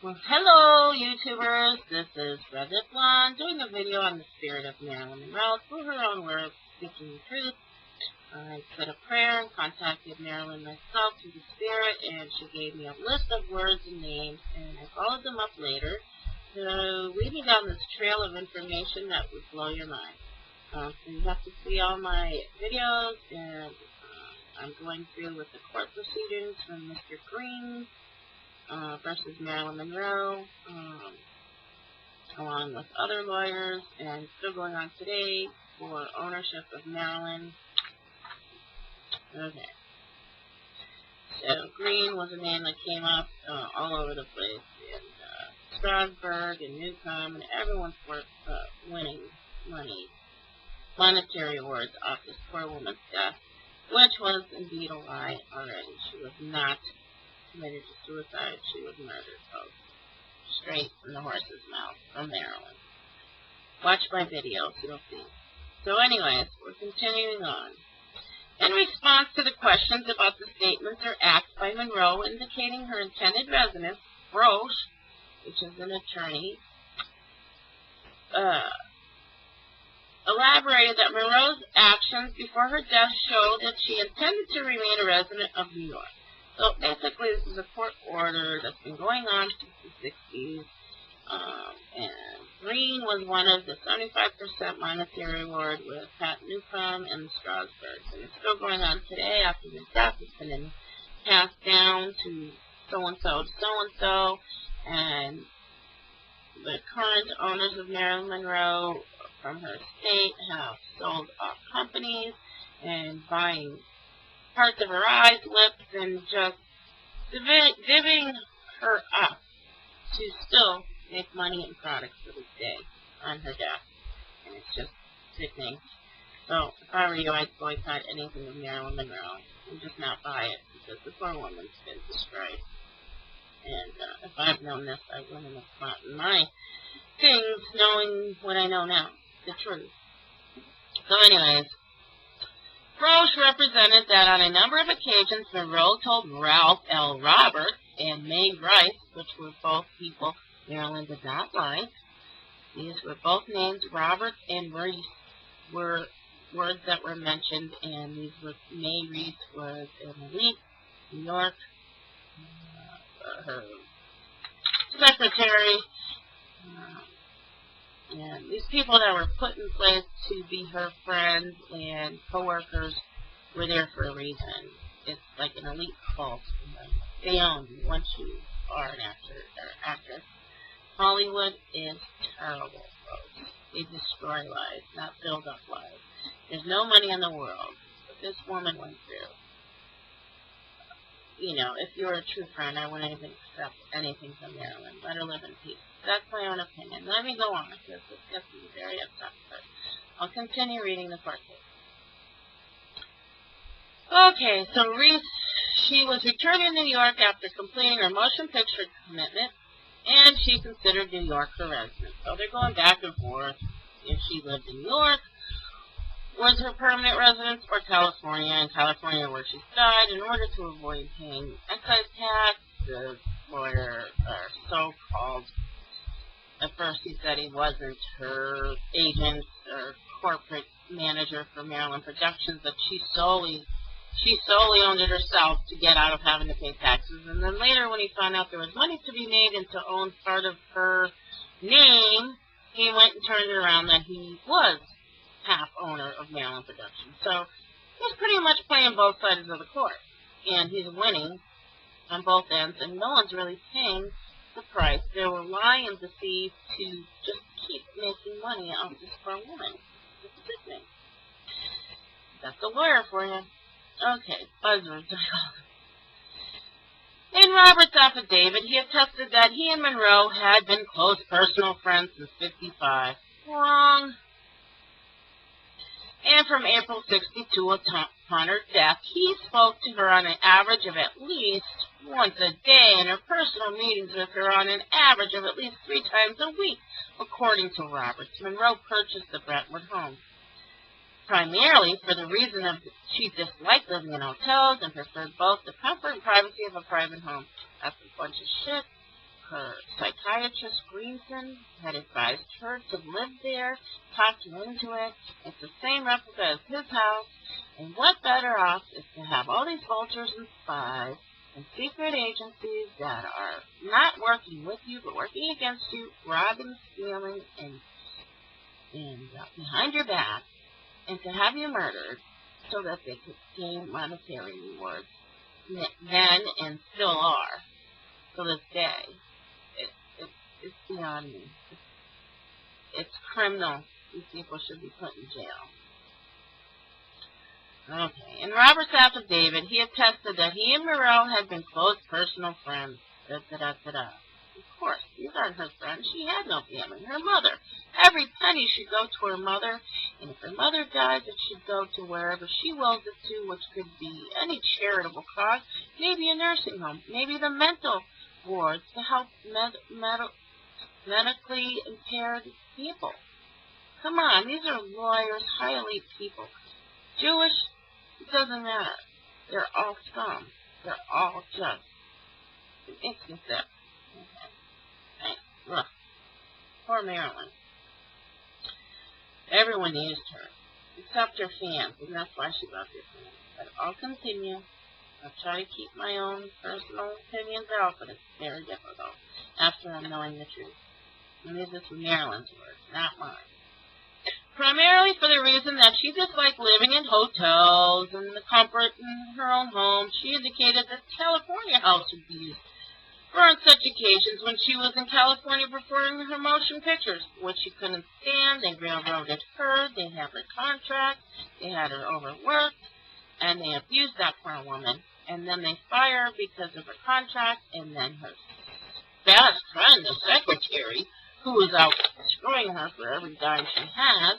Well, hello, YouTubers. This is REDLIPBLONDE doing a video on the spirit of Marilyn Monroe through her own words, speaking the truth. I said a prayer and contacted Marilyn myself through the spirit, and she gave me a list of words and names, and I followed them up later to lead me down this trail of information that would blow your mind. So you have to see all my videos, and I'm going through with the court proceedings from Mr. Green versus Marilyn Monroe, along with other lawyers, and still going on today for ownership of Marilyn. Okay. So Green was a name that came up all over the place, and Strasburg and Newcomb, and everyone's winning monetary awards off this poor woman's death, which was indeed a lie already. She was not committed to suicide. She was murdered, folks. Straight from the horse's mouth from Marilyn. Watch my videos, you'll see. So anyways, we're continuing on. In response to the questions about the statements or acts by Monroe indicating her intended residence, Roche, which is an attorney, elaborated that Monroe's actions before her death showed that she intended to remain a resident of New York. So basically, this is a court order that's been going on since the 60s, and Green was one of the 75% monetary award with Pat Newcomb and the Strasburgs, and it's still going on today after the death. It's been passed down to so-and-so to so-and-so, and the current owners of Marilyn Monroe from her estate have sold off companies and buying parts of her eyes, lips, and just divvying her up to still make money and products to this day on her death. And it's just sickening. So, if I were you, I'd boycott anything of Marilyn Monroe and just not buy it, because the poor woman's been destroyed. And if I've known this, I wouldn't have bought my things knowing what I know now, the truth. So anyways, Roche represented that on a number of occasions, Monroe told Ralph L. Roberts and Mae Rice, which were both people Marilyn did not like. These were both names, Roberts and Rice, were words that were mentioned, and these were, Mae Rice was an elite New York, her secretary, and these people that were put in place to be her friends and co-workers were there for a reason. It's like an elite cult. They own you once you are an actor or actress. Hollywood is terrible, folks. They destroy lives, not build up lives. There's no money in the world, but this woman went through. You know, if you were a true friend, I wouldn't even accept anything from Marilyn. Let her live in peace. That's my own opinion. Let me go on, because this gets me very upset. But I'll continue reading the court case. Okay, so Reese, she was returned to New York after completing her motion picture commitment, and she considered New York her residence. So they're going back and forth. If she lived in New York, was her permanent residence, or California, and California where she died. In order to avoid paying excise tax, the lawyer, or so-called, at first he said he wasn't her agent or corporate manager for Marilyn Productions, that she solely owned it herself to get out of having to pay taxes. And then later, when he found out there was money to be made and to own part of her name, he went and turned it around that he was half owner of Marilyn Productions. So he's pretty much playing both sides of the court, and he's winning on both ends, and no one's really paying the price. They were lying to see to just keep making money off this poor woman. It's sickening. That's a lawyer for you. Okay, buzzwords. In Robert's affidavit, he attested that he and Monroe had been close personal friends since '55. Wrong. And from April '62 upon her death, he spoke to her on an average of at least once a day, and her personal meetings with her on an average of at least 3 times a week, according to Roberts. Monroe purchased the Brentwood home primarily for the reason of she disliked living in hotels and preferred both the comfort and privacy of a private home. That's a bunch of shit. her psychiatrist, Greenson, had advised her to live there, talked her into it. It's the same replica as his house, and what better off is to have all these vultures and spies and secret agencies that are not working with you, but working against you, robbing, stealing, and behind your back, and to have you murdered so that they could gain monetary rewards then and still are to this day. It's beyond me. It's criminal. These people should be put in jail. Okay. In Robert's affidavit, he attested that he and Monroe had been close personal friends. Of course, these aren't her friends. She had no family. Her mother. Every penny should go to her mother, and if her mother dies, it should go to wherever she wills it to, which could be any charitable cause, maybe a nursing home, maybe the mental wards to help medically impaired people. Come on, these are lawyers, high elite people. Jewish, it doesn't matter. They're all scum. They're all just. It makes me sick. Okay. Look. Poor Marilyn. Everyone used her, except her fans, and that's why she loved her fans. But I'll continue. I'll try to keep my own personal opinions out, but it's very difficult after I'm knowing the truth. And these are Marilyn's words, not mine. Primarily for the reason that she disliked living in hotels and the comfort in her own home, she indicated that California house would be used for on such occasions when she was in California performing her motion pictures, which she couldn't stand. They railroaded her, they had her contract, they had her overworked, and they abused that poor woman. And then they fire her because of her contract, and then her best friend, the secretary, who was out screwing her for every dime she had,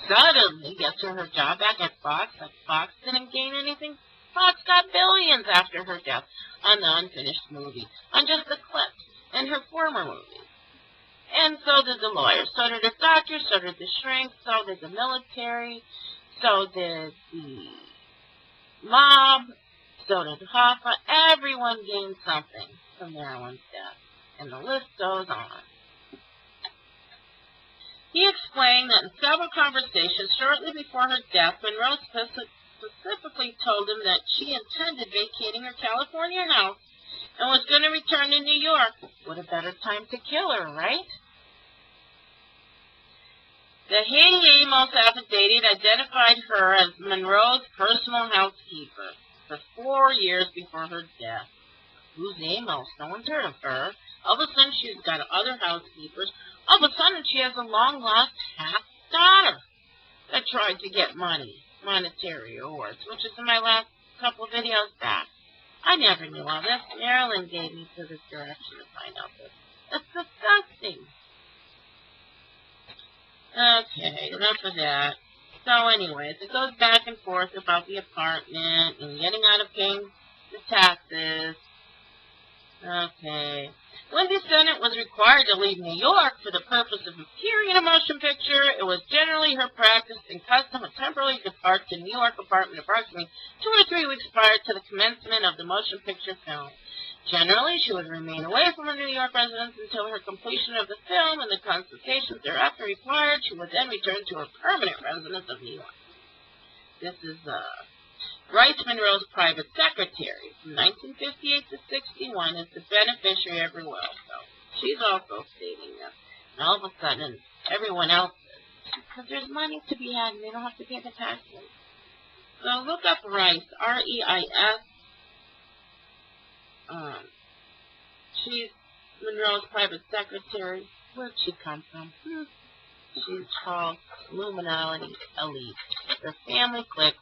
suddenly gets her job back at Fox. Like Fox didn't gain anything. Fox got billions after her death on the unfinished movie, on just the clips, and her former movies. And so did the lawyers, so did the doctors, so did the shrinks, so did the military, so did the mob, so did Hoffa. Everyone gained something from Marilyn's death, and the list goes on. He explained that in several conversations shortly before her death, Monroe specifically told him that she intended vacating her California house and was going to return to New York. What a better time to kill her, right? The Amos affidavit identified her as Monroe's personal housekeeper for 4 years before her death. Who's Amos? No one's heard of her. All of a sudden, she's got other housekeepers. All of a sudden, she has a long-lost half-daughter that tried to get monetary awards, which is in my last couple of videos back. I never knew all this. Marilyn gave me to this direction to find out this. That's disgusting. Okay, enough of that. So anyways, it goes back and forth about the apartment and getting out of paying the taxes. Okay. When the Senate was required to leave New York for the purpose of appearing in a motion picture, it was generally her practice and custom to temporarily depart to New York apartment approximately 2 or 3 weeks prior to the commencement of the motion picture film. Generally, she would remain away from her New York residence until her completion of the film and the consultations thereafter required. She would then return to her permanent residence of New York. This is Bryce Monroe's private secretary from 1958 to 61 is the beneficiary of her will. So she's also stating this. And all of a sudden, everyone else is. Because there's money to be had and they don't have to pay the taxes. So look up Rice, R-E-I-S. She's Monroe's private secretary. Where'd she come from? She's called Illuminati Elite. The family clique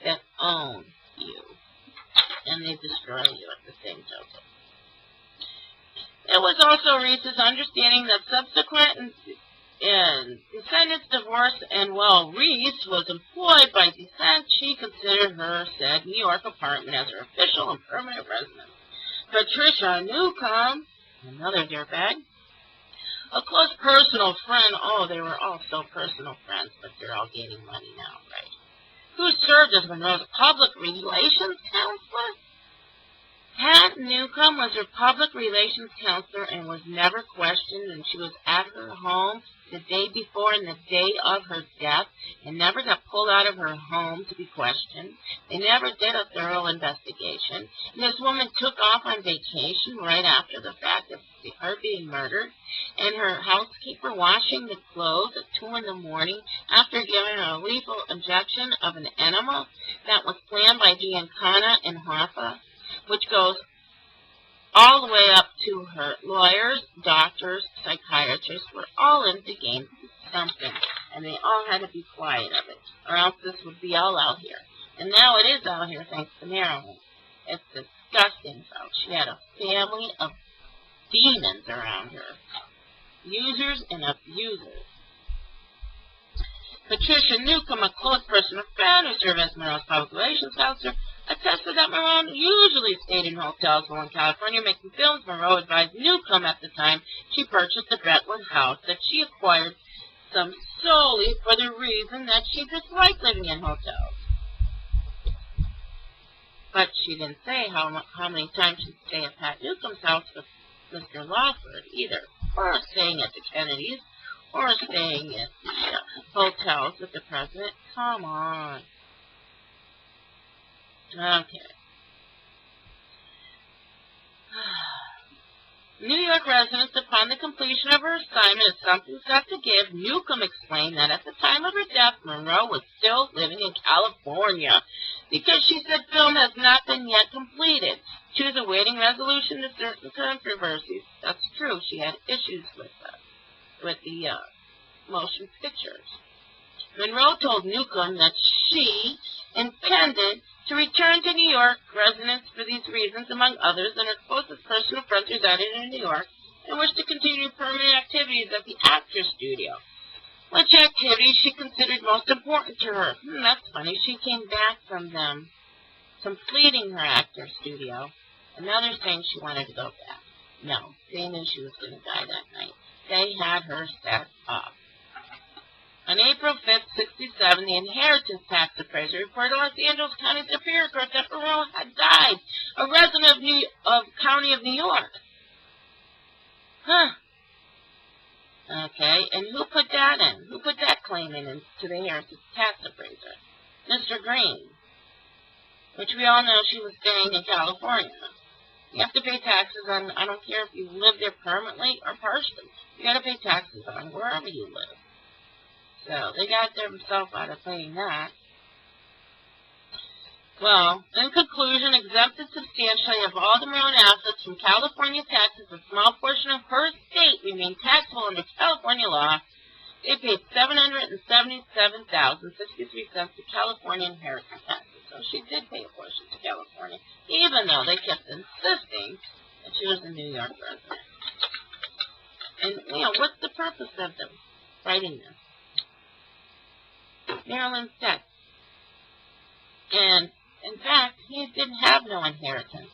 that own you, and they destroy you at the same token. It was also Reese's understanding that subsequent descendants divorced, and while Reese was employed by descent, she considered her said New York apartment as her official and permanent residence. Patricia Newcomb, another dirtbag, a close personal friend. Oh, they were all so personal friends, but they're all gaining money now, right? Who served as Monroe's public relations counselor. Pat Newcomb was her public relations counselor and was never questioned, and she was at her home the day before and the day of her death and never got pulled out of her home to be questioned. They never did a thorough investigation. And this woman took off on vacation right after the fact of her being murdered, and her housekeeper washing the clothes at 2 in the morning after giving her a lethal injection of an enema that was planned by Giancana and Hoffa, which goes all the way up to her lawyers, doctors, psychiatrists were all in to gain something, and they all had to be quiet of it, or else this would be all out here. And now it is out here thanks to Marilyn. It's disgusting, folks. She had a family of demons around her, users and abusers. Patricia Newcomb, a close personal friend who served as Monroe's public relations counselor, attested that Monroe usually stayed in hotels while in California making films. Monroe advised Newcomb at the time she purchased the Brentwood house that she acquired some solely for the reason that she disliked living in hotels. But she didn't say how many times she'd stay at Pat Newcomb's house with Mr. Lawford either, or staying at the Kennedys, or staying at the hotels with the president. Come on. Okay. New York residents, upon the completion of her assignment as Something's Got to Give, Newcomb explained that at the time of her death, Monroe was still living in California because she said film has not been yet completed. She was awaiting resolution to certain controversies. That's true. She had issues with the motion pictures. Monroe told Newcomb that she intended to return to New York residence for these reasons, among others, and her closest personal friends resided in New York and wished to continue permanent activities at the Actors Studio, which activities she considered most important to her. That's funny. She came back from them completing her Actors Studio, and now they're saying she wanted to go back. No, they knew she was going to die that night. They had her set up. On April 5th, 1967, the inheritance tax appraiser reported to Los Angeles County Superior Court that Monroe had died, a resident of County of New York. Okay, and who put that in? Who put that claim in to the inheritance tax appraiser? Mr. Green, which we all know she was staying in California. You have to pay taxes on, I don't care if you live there permanently or partially. You got to pay taxes on wherever you live. So they got themselves out of paying that. Well, in conclusion, exempted substantially of all the Maryland assets from California taxes, a small portion of her estate remained taxable under California law. They paid $777,063 to California inheritance taxes. So she did pay a portion to California, even though they kept insisting that she was a New York resident. And, what's the purpose of them writing this? Marilyn's dead. And, in fact, he didn't have no inheritance.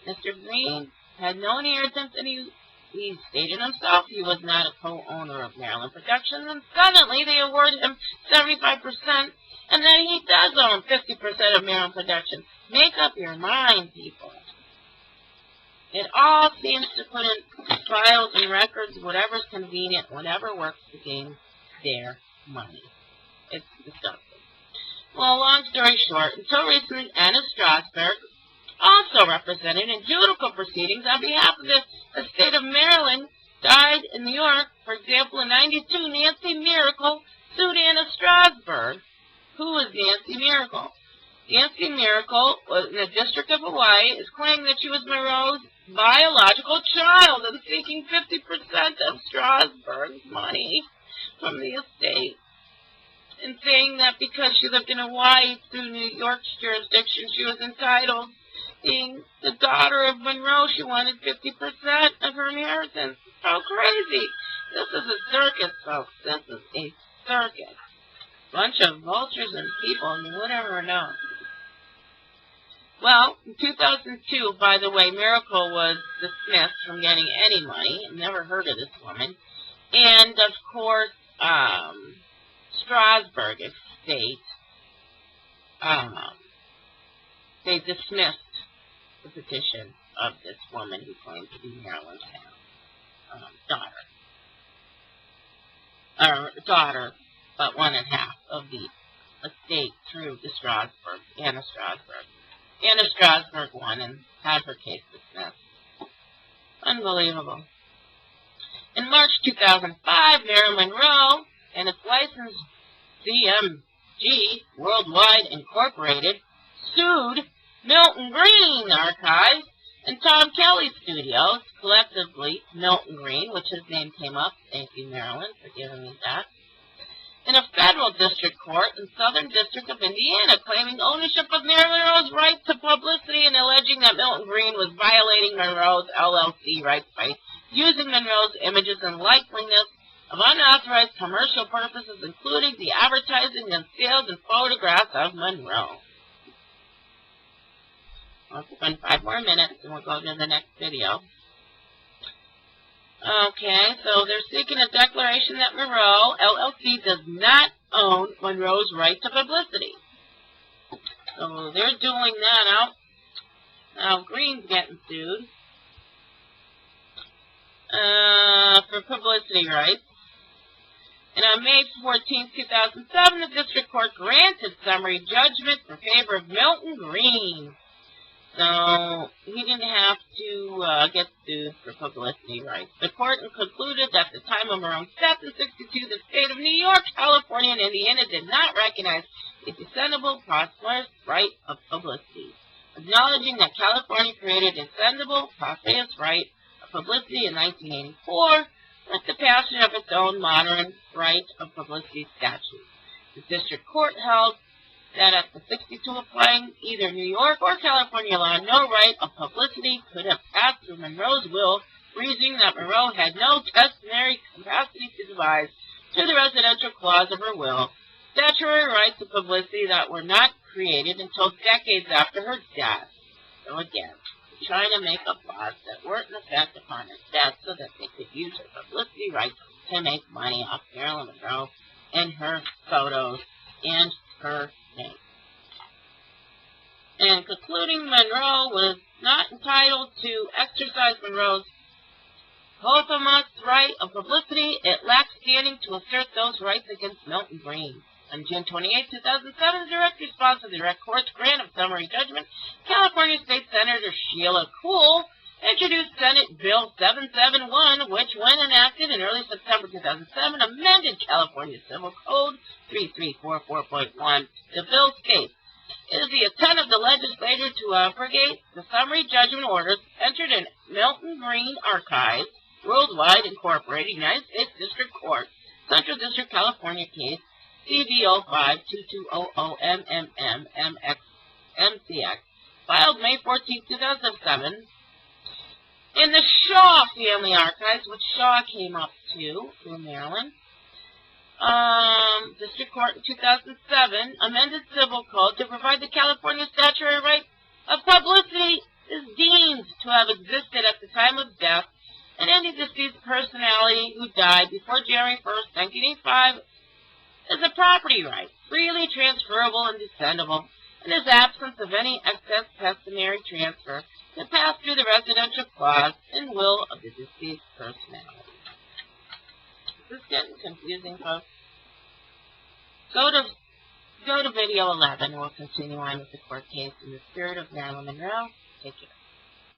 Mr. Green had no inheritance, and he stated himself he was not a co-owner of Marilyn Productions, and suddenly they awarded him 75%, and then he does own 50% of Marilyn Productions. Make up your mind, people. It all seems to put in files and records, whatever's convenient, whatever works to gain their money. It's disgusting. Well, long story short, until recently, Anna Strasberg, also represented in judicial proceedings on behalf of the state of Maryland, died in New York. For example, in '92, Nancy Miracle sued Anna Strasberg. Who was Nancy Miracle? Nancy Miracle was in the District of Hawaii, is claiming that she was Monroe's biological child and seeking 50% of Strasberg's money from the estate, and saying that because she lived in Hawaii through New York's jurisdiction, she was entitled, being the daughter of Monroe, she wanted 50% of her inheritance. How crazy. This is a circus, folks. This is a circus. Bunch of vultures and people you would never know. Well, in 2002, by the way, Miracle was dismissed from getting any money. Never heard of this woman. And, of course, Strasberg estate, they dismissed the petition of this woman who claims to be Marilyn's daughter, but 1.5 of the estate through the Anna Strasberg. Anna Strasberg won and had her case dismissed. Unbelievable. In March 2005, Marilyn Monroe and its license SEELIMG Worldwide Incorporated sued Milton Green Archives and Tom Kelly Studios, collectively Milton Green, which his name came up, thank you Marilyn for giving me that, in a federal district court in Southern District of Indiana, claiming ownership of Marilyn Monroe's right to publicity and alleging that Milton Green was violating Monroe's LLC rights by using Monroe's images and likeliness of unauthorized commercial purposes, including the advertising and sales and photographs of Monroe. I'll spend 5 more minutes and we'll go to the next video. Okay, so they're seeking a declaration that Monroe LLC does not own Monroe's right to publicity. So they're doing that out. Now Green's getting sued for publicity rights. And on May 14, 2007, the district court granted summary judgment in favor of Milton Green. So he didn't have to get sued for publicity rights. The court concluded that at the time of Monroe's death in 1962, the state of New York, California, and Indiana did not recognize a descendable prosperous right of publicity, acknowledging that California created a descendable prosperous right of publicity in 1984 with the passage of its own modern right of publicity statute. The district court held that at the 1962 applying either New York or California law, no right of publicity could have passed through Monroe's will, reasoning that Monroe had no testamentary capacity to devise, to the residential clause of her will, statutory rights of publicity that were not created until decades after her death. So again, trying to make up laws that weren't in effect upon her death so that they could use her publicity rights to make money off Marilyn Monroe and her photos and her name. And concluding Monroe was not entitled to exercise Monroe's posthumous right of publicity, it lacked standing to assert those rights against Milton Green. On June 28, 2007, in direct response to the direct court's grant of summary judgment, California State Senator Sheila Kuehl introduced Senate Bill 771, which, when enacted in early September 2007, amended California Civil Code 3344.1. The bill states, it is the intent of the legislature to abrogate the summary judgment orders entered in Milton Green Archives, Worldwide Incorporated, United States District Court, Central District, California case, CV05-2200-MMM-MXMCX, filed May 14, 2007, in the Shaw Family Archives, which Shaw came up to through Maryland. District Court in 2007 amended Civil Code to provide the California statutory right of publicity is deemed to have existed at the time of death and any deceased personality who died before January 1st, 1985 is a property right, freely transferable and descendable, in his absence of any excess testamentary transfer to pass through the residential clause and will of the deceased personality. Is this getting confusing, folks? Go to video 11 and we'll continue on with the court case in the spirit of Marilyn Monroe. Take care.